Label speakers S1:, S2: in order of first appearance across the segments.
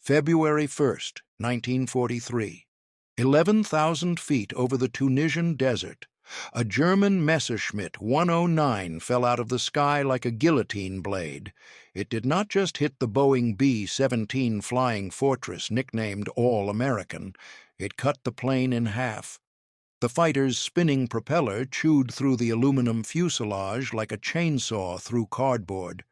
S1: February 1st, 1943. 11,000 feet over the Tunisian desert, a German Messerschmitt 109 fell out of the sky like a guillotine blade. It did not just hit the Boeing B-17 Flying Fortress, nicknamed All-American. It cut the plane in half. The fighter's spinning propeller chewed through the aluminum fuselage like a chainsaw through cardboard.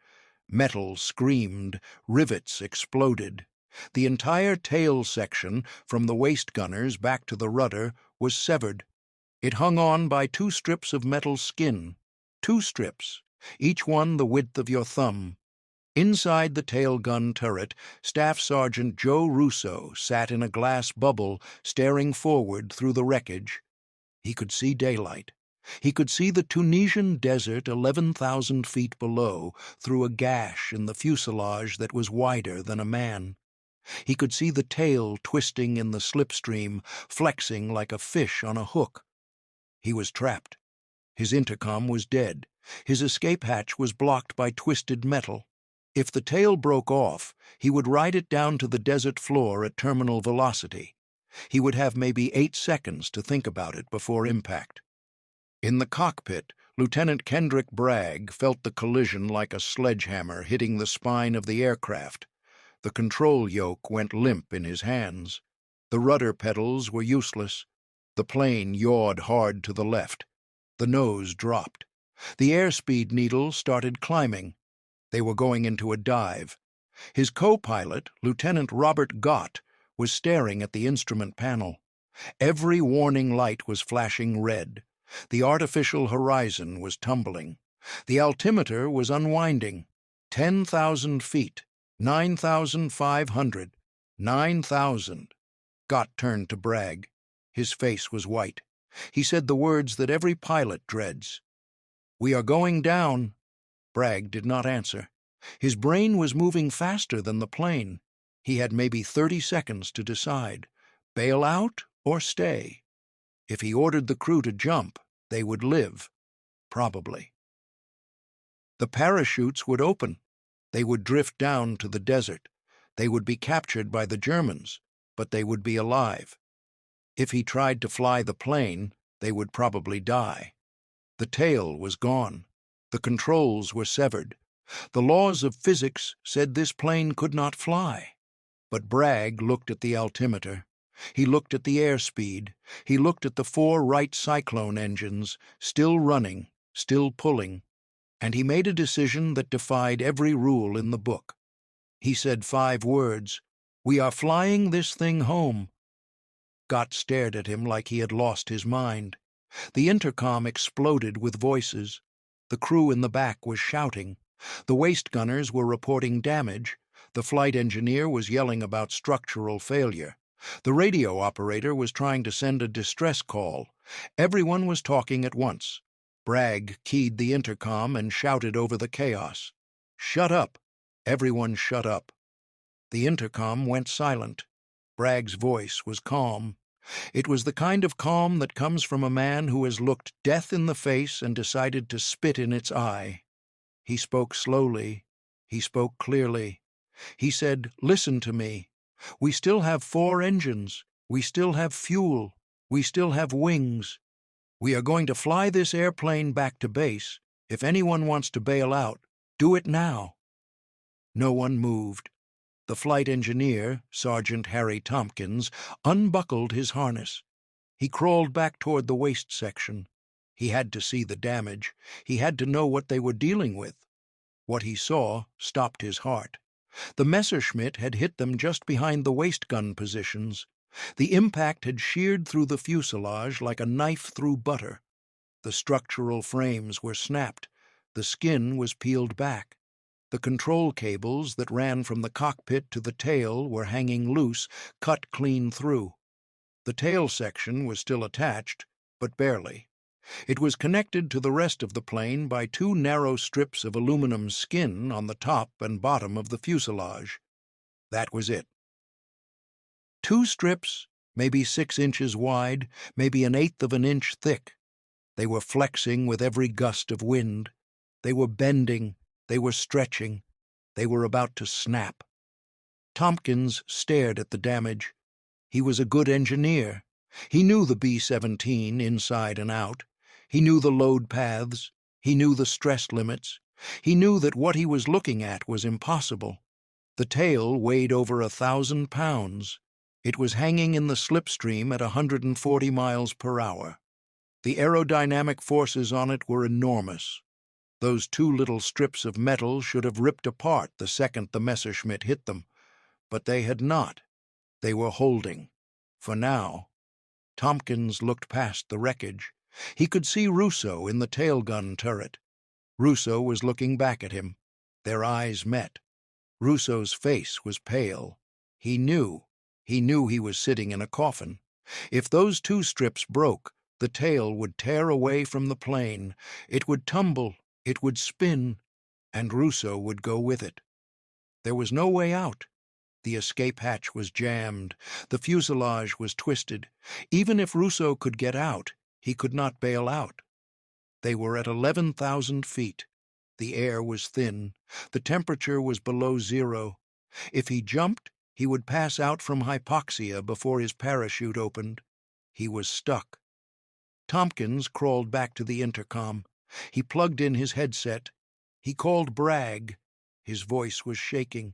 S1: Metal screamed, rivets exploded. The entire tail section, from the waist gunners back to the rudder, was severed. It hung on by 2 strips of metal skin. 2 strips, each one the width of your thumb. Inside the tail gun turret, Staff Sergeant Joe Russo sat in a glass bubble, staring forward through the wreckage. He could see daylight. He could see the Tunisian desert 11,000 feet below, through a gash in the fuselage that was wider than a man. He could see the tail twisting in the slipstream, flexing like a fish on a hook. He was trapped. His intercom was dead. His escape hatch was blocked by twisted metal. If the tail broke off, he would ride it down to the desert floor at terminal velocity. He would have maybe 8 seconds to think about it before impact. In the cockpit, Lieutenant Kendrick Bragg felt the collision like a sledgehammer hitting the spine of the aircraft. The control yoke went limp in his hands. The rudder pedals were useless. The plane yawed hard to the left. The nose dropped. The airspeed needle started climbing. They were going into a dive. His co-pilot, Lieutenant Robert Gott, was staring at the instrument panel. Every warning light was flashing red. The artificial horizon was tumbling. The altimeter was unwinding. 10,000 feet. 9,500. 9,000. Gott turned to Bragg. His face was white. He said the words that every pilot dreads. "We are going down." Bragg did not answer. His brain was moving faster than the plane. He had maybe 30 seconds to decide. Bail out or stay? If he ordered the crew to jump, they would live. Probably. The parachutes would open. They would drift down to the desert. They would be captured by the Germans, but they would be alive. If he tried to fly the plane, they would probably die. The tail was gone. The controls were severed. The laws of physics said this plane could not fly. But Bragg looked at the altimeter. He looked at the airspeed. He looked at the 4 Wright Cyclone engines, still running, still pulling. And he made a decision that defied every rule in the book. He said 5 words, "We are flying this thing home." Gott stared at him like he had lost his mind. The intercom exploded with voices. The crew in the back was shouting. The waist gunners were reporting damage. The flight engineer was yelling about structural failure. The radio operator was trying to send a distress call. Everyone was talking at once. Bragg keyed the intercom and shouted over the chaos. "Shut up!" Everyone shut up. The intercom went silent. Bragg's voice was calm. It was the kind of calm that comes from a man who has looked death in the face and decided to spit in its eye. He spoke slowly. He spoke clearly. He said, "Listen to me. We still have 4 engines. We still have fuel. We still have wings. We are going to fly this airplane back to base. If anyone wants to bail out, do it now." No one moved. The flight engineer, Sergeant Harry Tompkins, unbuckled his harness. He crawled back toward the waist section. He had to see the damage. He had to know what they were dealing with. What he saw stopped his heart. The Messerschmitt had hit them just behind the waist gun positions. The impact had sheared through the fuselage like a knife through butter. The structural frames were snapped. The skin was peeled back. The control cables that ran from the cockpit to the tail were hanging loose, cut clean through. The tail section was still attached, but barely. It was connected to the rest of the plane by 2 narrow strips of aluminum skin on the top and bottom of the fuselage. That was it. 2 strips, maybe 6 inches wide, maybe 1/8 of an inch thick. They were flexing with every gust of wind. They were bending. They were stretching. They were about to snap. Tompkins stared at the damage. He was a good engineer. He knew the B-17 inside and out. He knew the load paths. He knew the stress limits. He knew that what he was looking at was impossible. The tail weighed over 1,000 pounds. It was hanging in the slipstream at 140 miles per hour. The aerodynamic forces on it were enormous. Those two little strips of metal should have ripped apart the second the Messerschmitt hit them, but they had not. They were holding. For now. Tompkins looked past the wreckage. He could see Russo in the tailgun turret. Russo was looking back at him. Their eyes met. Russo's face was pale. He knew he was sitting in a coffin. If those two strips broke, the tail would tear away from the plane. It would tumble, it would spin, and Russo would go with it. There was no way out. The escape hatch was jammed. The fuselage was twisted. Even if Russo could get out, he could not bail out. They were at 11,000 feet. The air was thin. The temperature was below zero. If he jumped, he would pass out from hypoxia before his parachute opened. He was stuck. Tompkins crawled back to the intercom. He plugged in his headset. He called Bragg. His voice was shaking.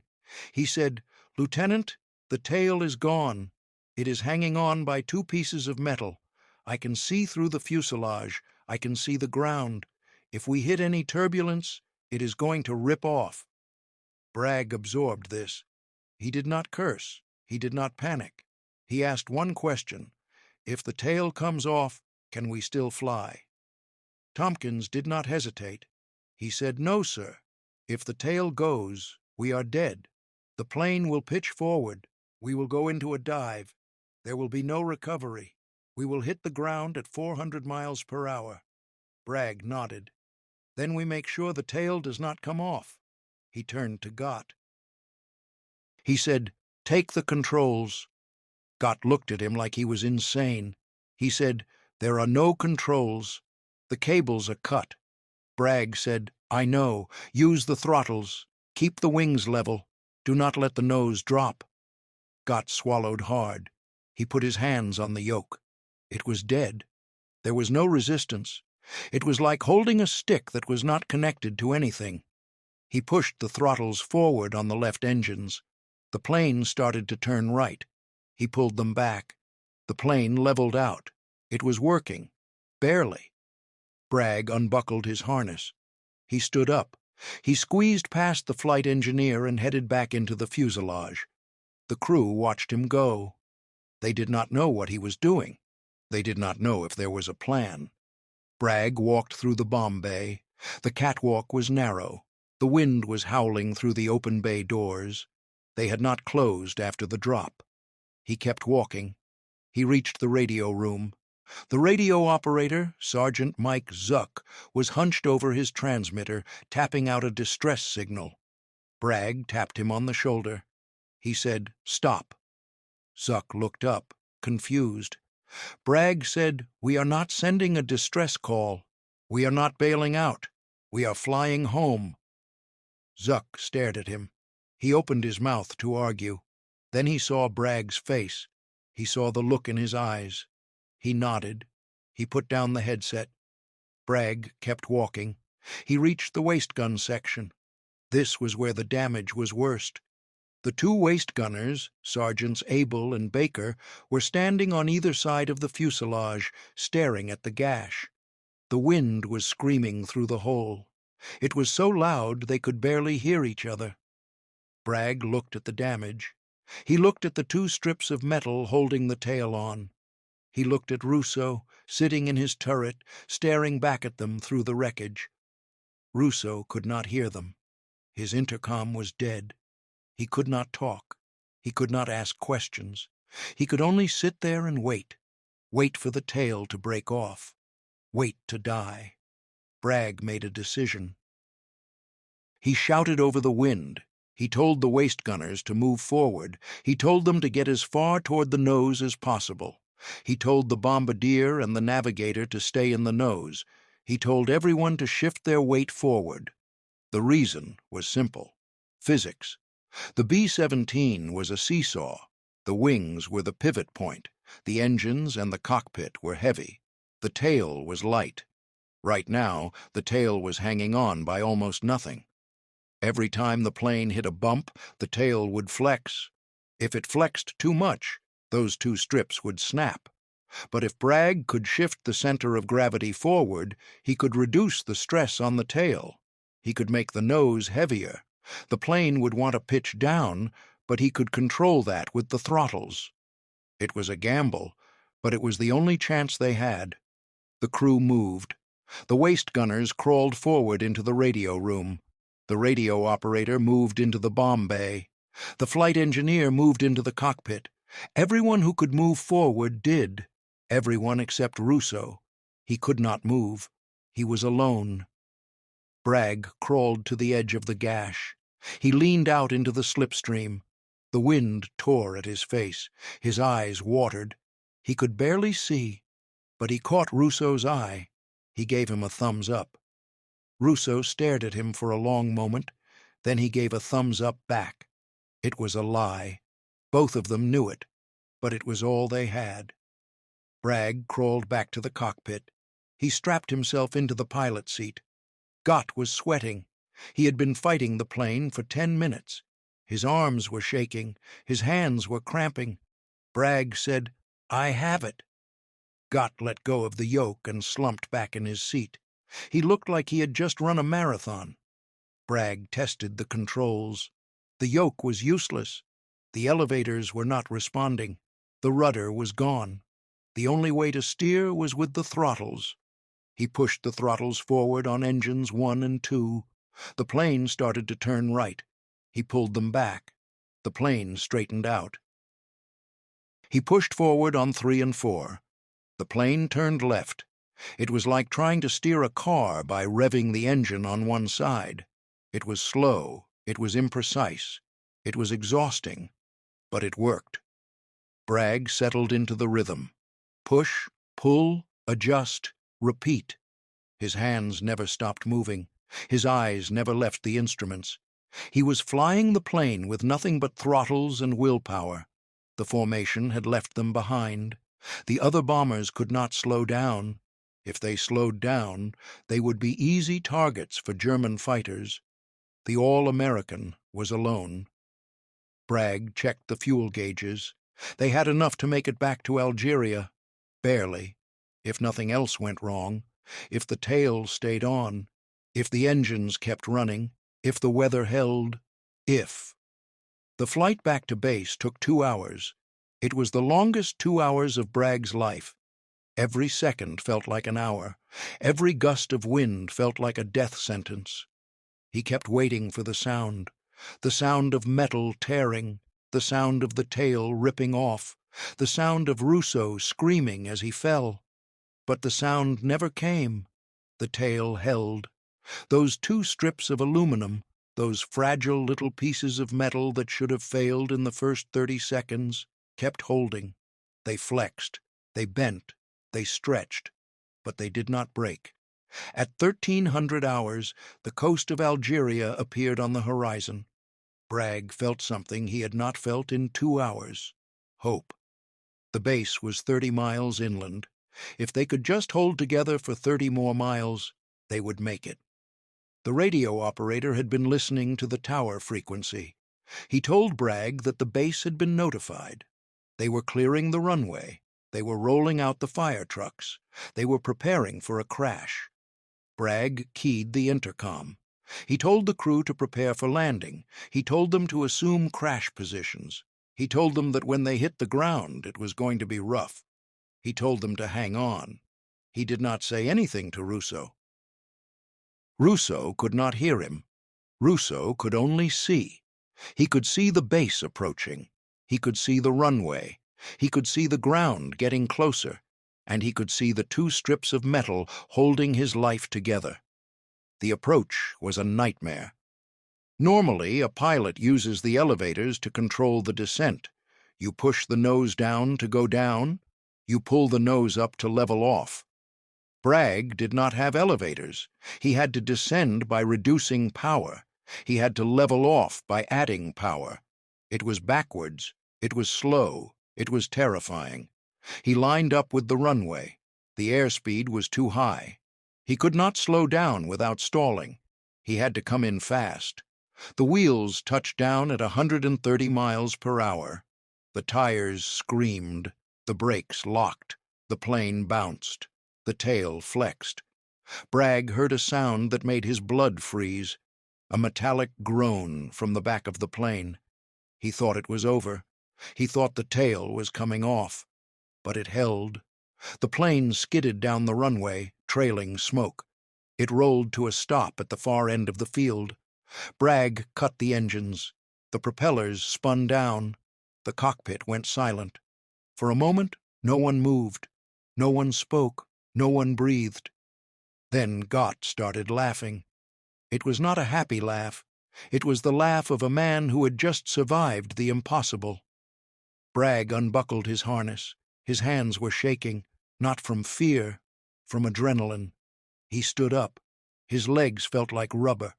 S1: He said, "Lieutenant, the tail is gone. It is hanging on by two pieces of metal. I can see through the fuselage. I can see the ground. If we hit any turbulence, it is going to rip off." Bragg absorbed this. He did not curse. He did not panic. He asked one question. "If the tail comes off, can we still fly?" Tompkins did not hesitate. He said, "No, sir. If the tail goes, we are dead. The plane will pitch forward. We will go into a dive. There will be no recovery. We will hit the ground at 400 miles per hour. Bragg nodded. "Then we make sure the tail does not come off." He turned to Gott. He said, "Take the controls." Gott looked at him like he was insane. He said, "There are no controls. The cables are cut." Bragg said, "I know. Use the throttles. Keep the wings level. Do not let the nose drop." Gott swallowed hard. He put his hands on the yoke. It was dead. There was no resistance. It was like holding a stick that was not connected to anything. He pushed the throttles forward on the left engines. The plane started to turn right. He pulled them back. The plane leveled out. It was working. Barely. Bragg unbuckled his harness. He stood up. He squeezed past the flight engineer and headed back into the fuselage. The crew watched him go. They did not know what he was doing. They did not know if there was a plan. Bragg walked through the bomb bay. The catwalk was narrow. The wind was howling through the open bay doors. They had not closed after the drop. He kept walking. He reached the radio room. The radio operator, Sergeant Mike Zuck, was hunched over his transmitter, tapping out a distress signal. Bragg tapped him on the shoulder. He said, "Stop." Zuck looked up, confused. Bragg said, "We are not sending a distress call. We are not bailing out. We are flying home." Zuck stared at him. He opened his mouth to argue. Then he saw Bragg's face. He saw the look in his eyes. He nodded. He put down the headset. Bragg kept walking. He reached the waist gun section. This was where the damage was worst. The two waist gunners, Sergeants Abel and Baker, were standing on either side of the fuselage, staring at the gash. The wind was screaming through the hole. It was so loud they could barely hear each other. Bragg looked at the damage. He looked at the two strips of metal holding the tail on. He looked at Russo, sitting in his turret, staring back at them through the wreckage. Russo could not hear them. His intercom was dead. He could not talk. He could not ask questions. He could only sit there and wait. Wait for the tail to break off. Wait to die. Bragg made a decision. He shouted over the wind. He told the waist gunners to move forward. He told them to get as far toward the nose as possible. He told the bombardier and the navigator to stay in the nose. He told everyone to shift their weight forward. The reason was simple. Physics. The B-17 was a seesaw. The wings were the pivot point. The engines and the cockpit were heavy. The tail was light. Right now, the tail was hanging on by almost nothing. Every time the plane hit a bump, the tail would flex. If it flexed too much, those two strips would snap. But if Bragg could shift the center of gravity forward, he could reduce the stress on the tail. He could make the nose heavier. The plane would want to pitch down, but he could control that with the throttles. It was a gamble, but it was the only chance they had. The crew moved. The waist gunners crawled forward into the radio room. The radio operator moved into the bomb bay. The flight engineer moved into the cockpit. Everyone who could move forward did. Everyone except Russo. He could not move. He was alone. Bragg crawled to the edge of the gash. He leaned out into the slipstream. The wind tore at his face. His eyes watered. He could barely see, but he caught Russo's eye. He gave him a thumbs up. Russo stared at him for a long moment. Then he gave a thumbs up back. It was a lie. Both of them knew it, but it was all they had. Bragg crawled back to the cockpit. He strapped himself into the pilot seat. Gott was sweating. He had been fighting the plane for 10 minutes. His arms were shaking. His hands were cramping. Bragg said, "I have it." Gott let go of the yoke and slumped back in his seat. He looked like he had just run a marathon. Bragg tested the controls. The yoke was useless. The elevators were not responding. The rudder was gone. The only way to steer was with the throttles. He pushed the throttles forward on engines 1 and 2. The plane started to turn right. He pulled them back. The plane straightened out. He pushed forward on 3 and 4. The plane turned left. It was like trying to steer a car by revving the engine on one side. It was slow. It was imprecise. It was exhausting. But it worked. Bragg settled into the rhythm. Push, pull, adjust, repeat. His hands never stopped moving. His eyes never left the instruments. He was flying the plane with nothing but throttles and willpower. The formation had left them behind. The other bombers could not slow down. If they slowed down, they would be easy targets for German fighters. The All-American was alone. Bragg checked the fuel gauges. They had enough to make it back to Algeria. Barely. If nothing else went wrong, if the tail stayed on, if the engines kept running, if the weather held, if. The flight back to base took 2 hours. It was the longest 2 hours of Bragg's life. Every second felt like an hour. Every gust of wind felt like a death sentence. He kept waiting for the sound of metal tearing, the sound of the tail ripping off, the sound of Russo screaming as he fell. But the sound never came. The tail held. Those 2 strips of aluminum, those fragile little pieces of metal that should have failed in the first 30 seconds, kept holding. They flexed, they bent, they stretched, but they did not break. At 1300 hours, the coast of Algeria appeared on the horizon. Bragg felt something he had not felt in 2 hours. Hope. The base was 30 miles inland. If they could just hold together for 30 more miles, they would make it. The radio operator had been listening to the tower frequency. He told Bragg that the base had been notified. They were clearing the runway. They were rolling out the fire trucks. They were preparing for a crash. Bragg keyed the intercom. He told the crew to prepare for landing. He told them to assume crash positions. He told them that when they hit the ground, it was going to be rough. He told them to hang on. He did not say anything to Russo. Russo could not hear him. Russo could only see. He could see the base approaching. He could see the runway. He could see the ground getting closer. And he could see the 2 strips of metal holding his life together. The approach was a nightmare. Normally, a pilot uses the elevators to control the descent. You push the nose down to go down. You pull the nose up to level off. Bragg did not have elevators. He had to descend by reducing power. He had to level off by adding power. It was backwards, it was slow, it was terrifying. He lined up with the runway. The airspeed was too high. He could not slow down without stalling. He had to come in fast. The wheels touched down at 130 miles per hour. The tires screamed. The brakes locked. The plane bounced. The tail flexed. Bragg heard a sound that made his blood freeze, a metallic groan from the back of the plane. He thought it was over. He thought the tail was coming off. But it held. The plane skidded down the runway, trailing smoke. It rolled to a stop at the far end of the field. Bragg cut the engines. The propellers spun down. The cockpit went silent. For a moment, no one moved. No one spoke. No one breathed. Then Gott started laughing. It was not a happy laugh. It was the laugh of a man who had just survived the impossible. Bragg unbuckled his harness. His hands were shaking, not from fear, from adrenaline. He stood up. His legs felt like rubber.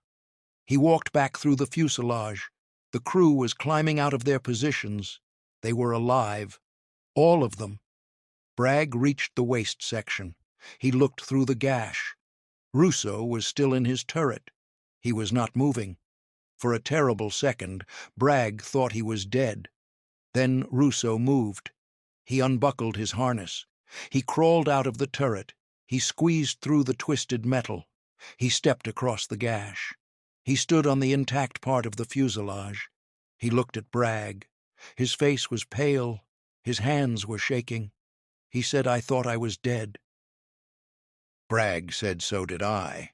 S1: He walked back through the fuselage. The crew was climbing out of their positions. They were alive. All of them. Bragg reached the waist section. He looked through the gash. Russo was still in his turret. He was not moving. For a terrible second, Bragg thought he was dead. Then Russo moved. He unbuckled his harness. He crawled out of the turret. He squeezed through the twisted metal. He stepped across the gash. He stood on the intact part of the fuselage. He looked at Bragg. His face was pale. His hands were shaking. He said, "I thought I was dead." Bragg said, "So did I."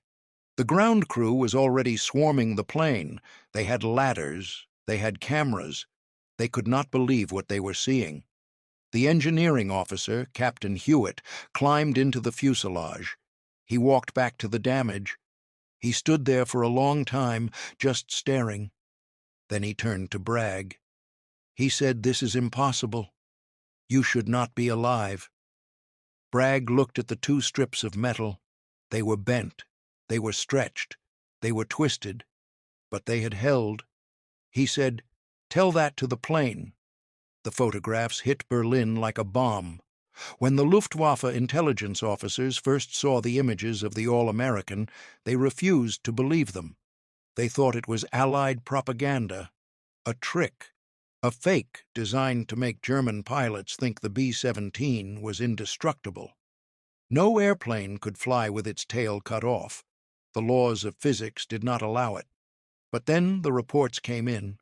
S1: The ground crew was already swarming the plane. They had ladders. They had cameras. They could not believe what they were seeing. The engineering officer, Captain Hewitt, climbed into the fuselage. He walked back to the damage. He stood there for a long time, just staring. Then he turned to Bragg. He said, "This is impossible. You should not be alive." Bragg looked at the two strips of metal. They were bent. They were stretched. They were twisted. But they had held. He said, "Tell that to the plane." The photographs hit Berlin like a bomb. When the Luftwaffe intelligence officers first saw the images of the All-American, they refused to believe them. They thought it was Allied propaganda, a trick, a fake designed to make German pilots think the B-17 was indestructible. No airplane could fly with its tail cut off. The laws of physics did not allow it. But then the reports came in.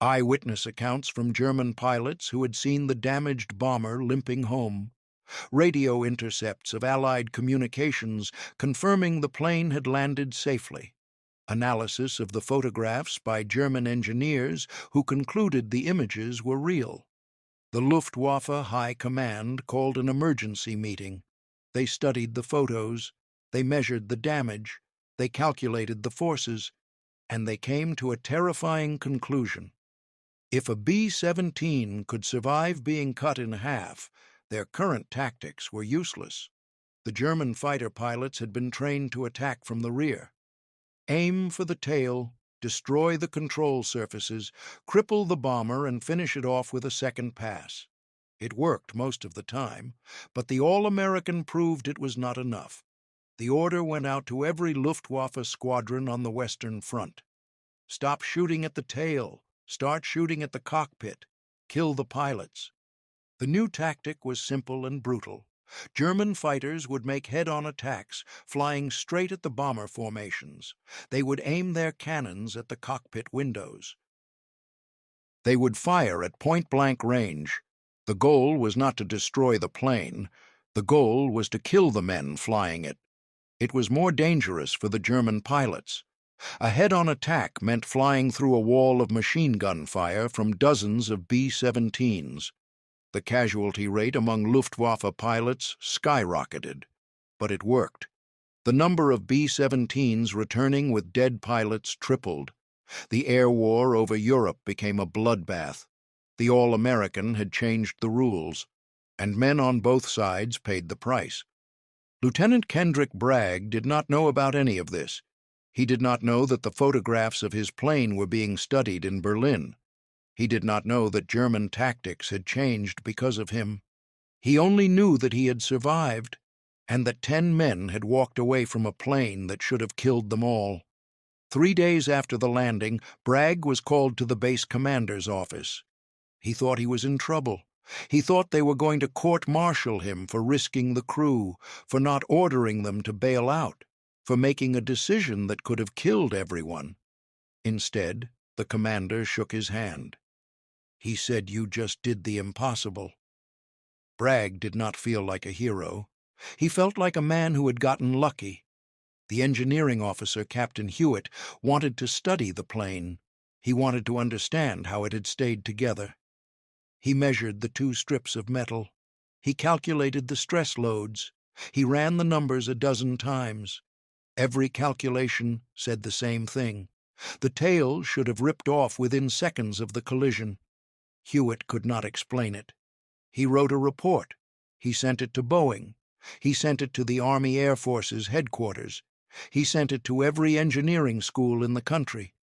S1: Eyewitness accounts from German pilots who had seen the damaged bomber limping home. Radio intercepts of Allied communications confirming the plane had landed safely. Analysis of the photographs by German engineers who concluded the images were real. The Luftwaffe High Command called an emergency meeting. They studied the photos. They measured the damage. They calculated the forces. And they came to a terrifying conclusion. If a B-17 could survive being cut in half, their current tactics were useless. The German fighter pilots had been trained to attack from the rear. Aim for the tail, destroy the control surfaces, cripple the bomber, and finish it off with a second pass. It worked most of the time, but the All-American proved it was not enough. The order went out to every Luftwaffe squadron on the Western Front. Stop shooting at the tail. Start shooting at the cockpit. Kill the pilots. The new tactic was simple and brutal. German fighters would make head-on attacks, flying straight at the bomber formations. They would aim their cannons at the cockpit windows. They would fire at point-blank range. The goal was not to destroy the plane. The goal was to kill the men flying it. It was more dangerous for the German pilots. A head-on attack meant flying through a wall of machine gun fire from dozens of B-17s. The casualty rate among Luftwaffe pilots skyrocketed. But it worked. The number of B-17s returning with dead pilots tripled. The air war over Europe became a bloodbath. The All-American had changed the rules, and men on both sides paid the price. Lieutenant Kendrick Bragg did not know about any of this. He did not know that the photographs of his plane were being studied in Berlin. He did not know that German tactics had changed because of him. He only knew that he had survived, and that 10 men had walked away from a plane that should have killed them all. 3 days after the landing, Bragg was called to the base commander's office. He thought he was in trouble. He thought they were going to court-martial him for risking the crew, for not ordering them to bail out, for making a decision that could have killed everyone. Instead, the commander shook his hand. He said, "You just did the impossible." Bragg did not feel like a hero. He felt like a man who had gotten lucky. The engineering officer, Captain Hewitt, wanted to study the plane. He wanted to understand how it had stayed together. He measured the 2 strips of metal. He calculated the stress loads. He ran the numbers a dozen times. Every calculation said the same thing. The tail should have ripped off within seconds of the collision. Hewitt could not explain it. He wrote a report. He sent it to Boeing. He sent it to the Army Air Force's headquarters. He sent it to every engineering school in the country.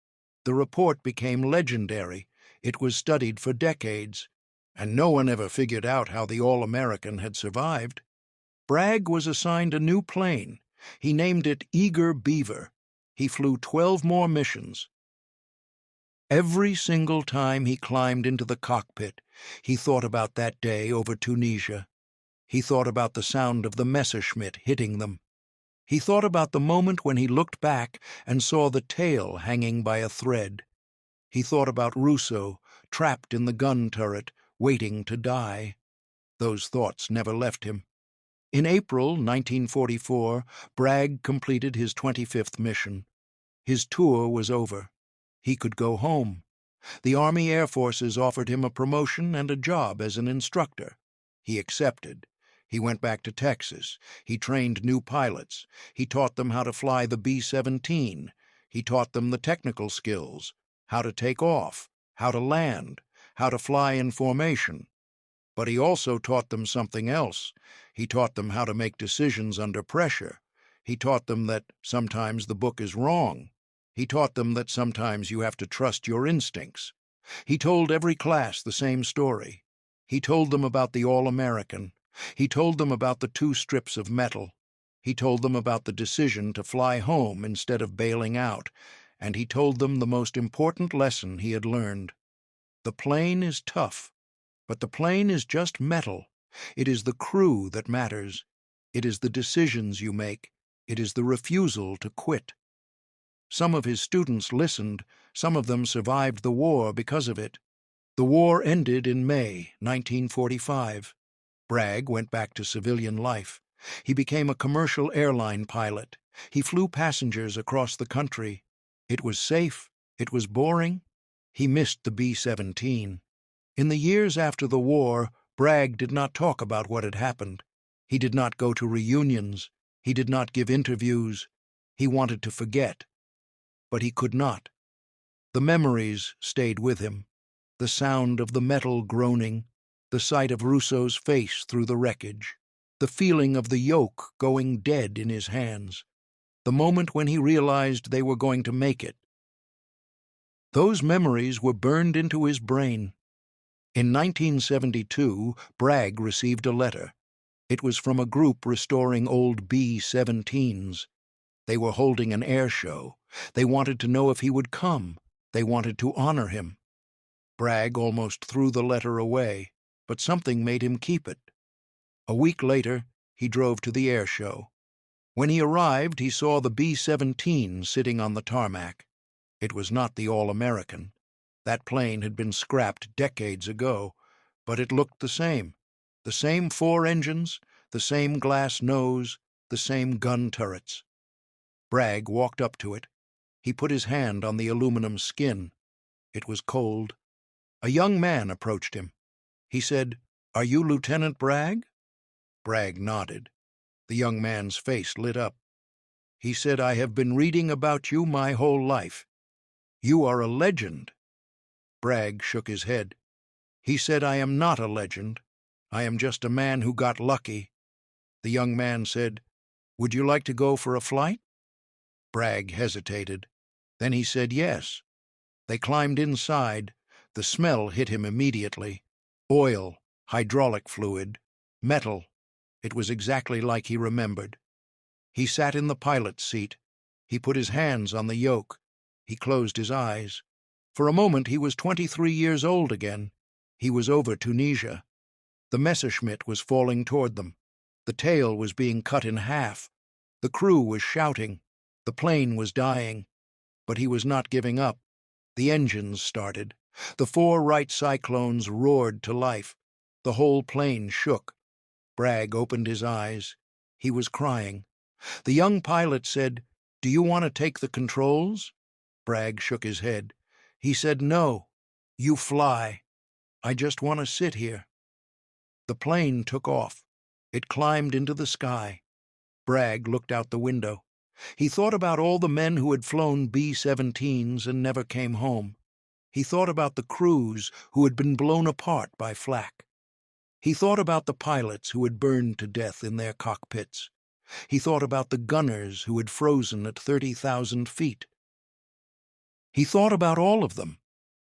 S1: The report became legendary. It was studied for decades, and no one ever figured out how the All-American had survived. Bragg was assigned a new plane. He named it Eager Beaver. He flew 12 more missions. Every single time he climbed into the cockpit, he thought about that day over Tunisia. He thought about the sound of the Messerschmitt hitting them. He thought about the moment when he looked back and saw the tail hanging by a thread. He thought about Russo, trapped in the gun turret, waiting to die. Those thoughts never left him. In April 1944, Bragg completed his 25th mission. His tour was over. He could go home. The Army Air Forces offered him a promotion and a job as an instructor. He accepted. He went back to Texas. He trained new pilots. He taught them how to fly the B-17. He taught them the technical skills, how to take off, how to land, how to fly in formation. But he also taught them something else. He taught them how to make decisions under pressure. He taught them that sometimes the book is wrong. He taught them that sometimes you have to trust your instincts. He told every class the same story. He told them about the All-American. He told them about the 2 strips of metal. He told them about the decision to fly home instead of bailing out. And he told them the most important lesson he had learned. The plane is tough, but the plane is just metal. It is the crew that matters. It is the decisions you make. It is the refusal to quit. Some of his students listened. Some of them survived the war because of it. The war ended in May 1945. Bragg went back to civilian life. He became a commercial airline pilot. He flew passengers across the country. It was safe. It was boring. He missed the B-17. In the years after the war, Bragg did not talk about what had happened. He did not go to reunions. He did not give interviews. He wanted to forget. But he could not. The memories stayed with him. The sound of the metal groaning, the sight of Russo's face through the wreckage, the feeling of the yoke going dead in his hands, the moment when he realized they were going to make it. Those memories were burned into his brain. In 1972, Bragg received a letter. It was from a group restoring old B-17s. They were holding an air show. They wanted to know if he would come. They wanted to honor him. Bragg almost threw the letter away, but something made him keep it. A week later, he drove to the air show. When he arrived, he saw the B-17 sitting on the tarmac. It was not the All-American. That plane had been scrapped decades ago, but it looked the same. The same 4 engines, the same glass nose, the same gun turrets. Bragg walked up to it. He put his hand on the aluminum skin. It was cold. A young man approached him. He said, "Are you Lieutenant Bragg?" Bragg nodded. The young man's face lit up. He said, "I have been reading about you my whole life. You are a legend." Bragg shook his head. He said, "I am not a legend. I am just a man who got lucky." The young man said, "Would you like to go for a flight?" Bragg hesitated. Then he said yes. They climbed inside. The smell hit him immediately. Oil, hydraulic fluid, metal. It was exactly like he remembered. He sat in the pilot's seat. He put his hands on the yoke. He closed his eyes. For a moment he was 23 years old again. He was over Tunisia. The Messerschmitt was falling toward them. The tail was being cut in half. The crew was shouting. The plane was dying. But he was not giving up. The engines started. The 4 Wright Cyclones roared to life. The whole plane shook. Bragg opened his eyes. He was crying. The young pilot said, "Do you want to take the controls?" Bragg shook his head. He said, "No. You fly. I just want to sit here." The plane took off. It climbed into the sky. Bragg looked out the window. He thought about all the men who had flown B-17s and never came home. He thought about the crews who had been blown apart by flak. He thought about the pilots who had burned to death in their cockpits. He thought about the gunners who had frozen at 30,000 feet. He thought about all of them,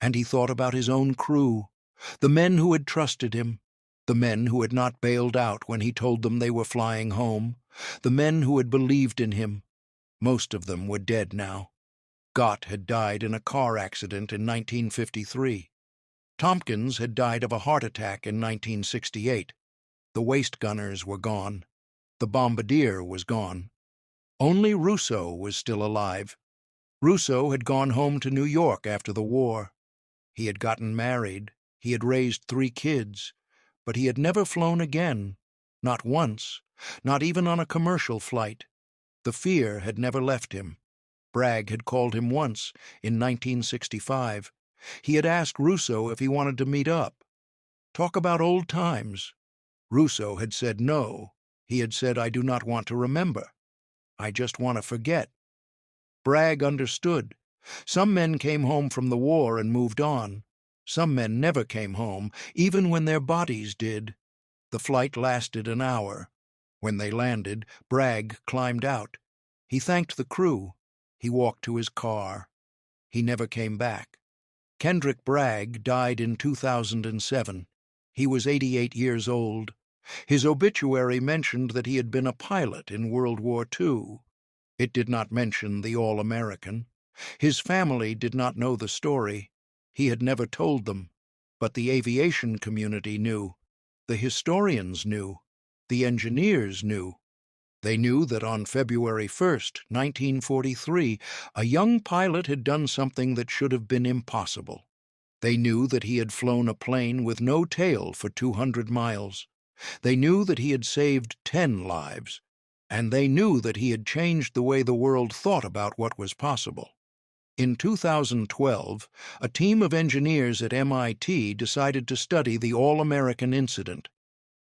S1: and he thought about his own crew, the men who had trusted him, the men who had not bailed out when he told them they were flying home, the men who had believed in him. Most of them were dead now. Gott had died in a car accident in 1953. Tompkins had died of a heart attack in 1968. The waist gunners were gone. The bombardier was gone. Only Russo was still alive. Russo had gone home to New York after the war. He had gotten married. He had raised 3 kids. But he had never flown again. Not once. Not even on a commercial flight. The fear had never left him. Bragg had called him once, in 1965. He had asked Russo if he wanted to meet up. Talk about old times. Russo had said no. He had said, "I do not want to remember. I just want to forget." Bragg understood. Some men came home from the war and moved on. Some men never came home, even when their bodies did. The flight lasted an hour. When they landed, Bragg climbed out. He thanked the crew. He walked to his car. He never came back. Kendrick Bragg died in 2007. He was 88 years old. His obituary mentioned that he had been a pilot in World War II. It did not mention the All-American. His family did not know the story. He had never told them. But the aviation community knew. The historians knew. The engineers knew. They knew that on February 1st, 1943, a young pilot had done something that should have been impossible. They knew that he had flown a plane with no tail for 200 miles. They knew that he had saved 10 lives. And they knew that he had changed the way the world thought about what was possible. In 2012, a team of engineers at MIT decided to study the All-American incident.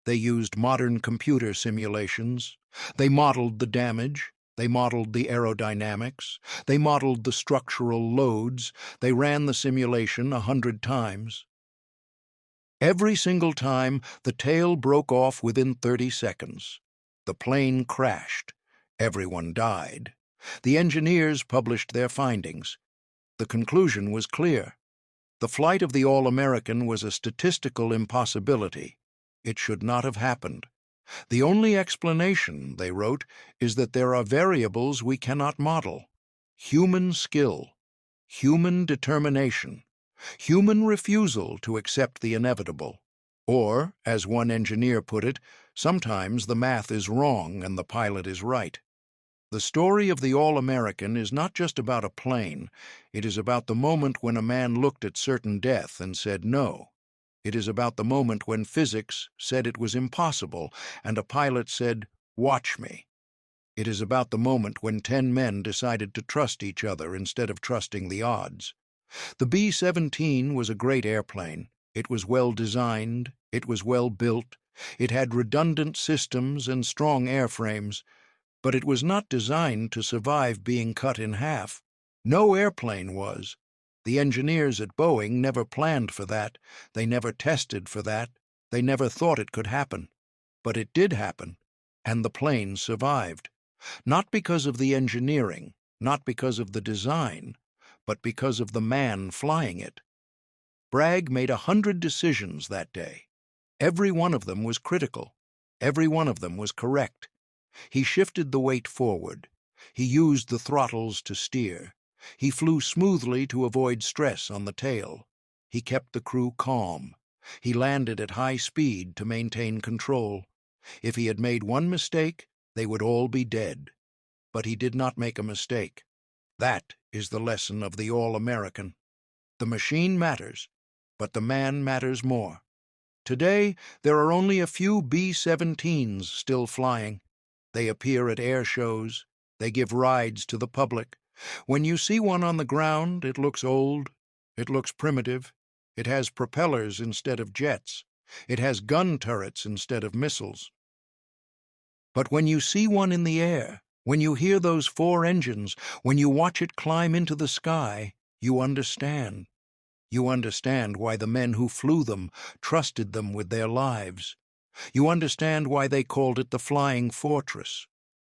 S1: They used modern computer simulations. They modeled the damage. They modeled the aerodynamics. They modeled the structural loads. They ran the simulation 100 times. Every single time, the tail broke off within 30 seconds. The plane crashed. Everyone died. The engineers published their findings. The conclusion was clear. The flight of the All-American was a statistical impossibility. It should not have happened. The only explanation, they wrote, is that there are variables we cannot model. Human skill, human determination, human refusal to accept the inevitable. Or, as one engineer put it, sometimes the math is wrong and the pilot is right. The story of the All-American is not just about a plane. It is about the moment when a man looked at certain death and said no. It is about the moment when physics said it was impossible and a pilot said, "Watch me." It is about the moment when 10 men decided to trust each other instead of trusting the odds. The B-17 was a great airplane. It was well designed. It was well built. It had redundant systems and strong airframes. But it was not designed to survive being cut in half. No airplane was. The engineers at Boeing never planned for that. They never tested for that. They never thought it could happen. But it did happen, and the plane survived. Not because of the engineering, not because of the design, but because of the man flying it. Bragg made 100 decisions that day. Every one of them was critical. Every one of them was correct. He shifted the weight forward. He used the throttles to steer. He flew smoothly to avoid stress on the tail. He kept the crew calm. He landed at high speed to maintain control. If he had made one mistake, they would all be dead. But he did not make a mistake. That is the lesson of the All-American. The machine matters, but the man matters more. Today, there are only a few B-17s still flying. They appear at air shows. They give rides to the public. When you see one on the ground, it looks old. It looks primitive. It has propellers instead of jets. It has gun turrets instead of missiles. But when you see one in the air, when you hear those 4 engines, when you watch it climb into the sky, you understand. You understand why the men who flew them trusted them with their lives. You understand why they called it the Flying Fortress.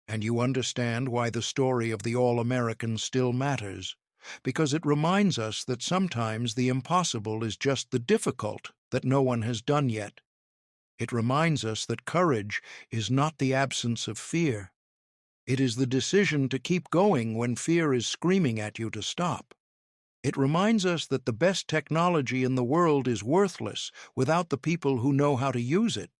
S1: And you understand why the story of the All-American still matters, because it reminds us that sometimes the impossible is just the difficult that no one has done yet. It reminds us that courage is not the absence of fear. It is the decision to keep going when fear is screaming at you to stop. It reminds us that the best technology in the world is worthless without the people who know how to use it.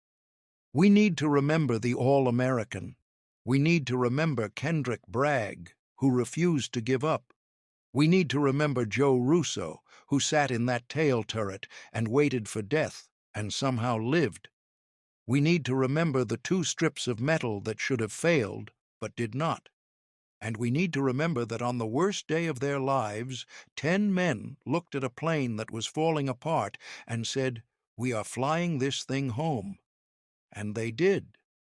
S1: We need to remember the All-American. We need to remember Kendrick Bragg, who refused to give up. We need to remember Joe Russo, who sat in that tail turret and waited for death and somehow lived. We need to remember the 2 strips of metal that should have failed but did not. And we need to remember that on the worst day of their lives, 10 men looked at a plane that was falling apart and said, "We are flying this thing home." And they did.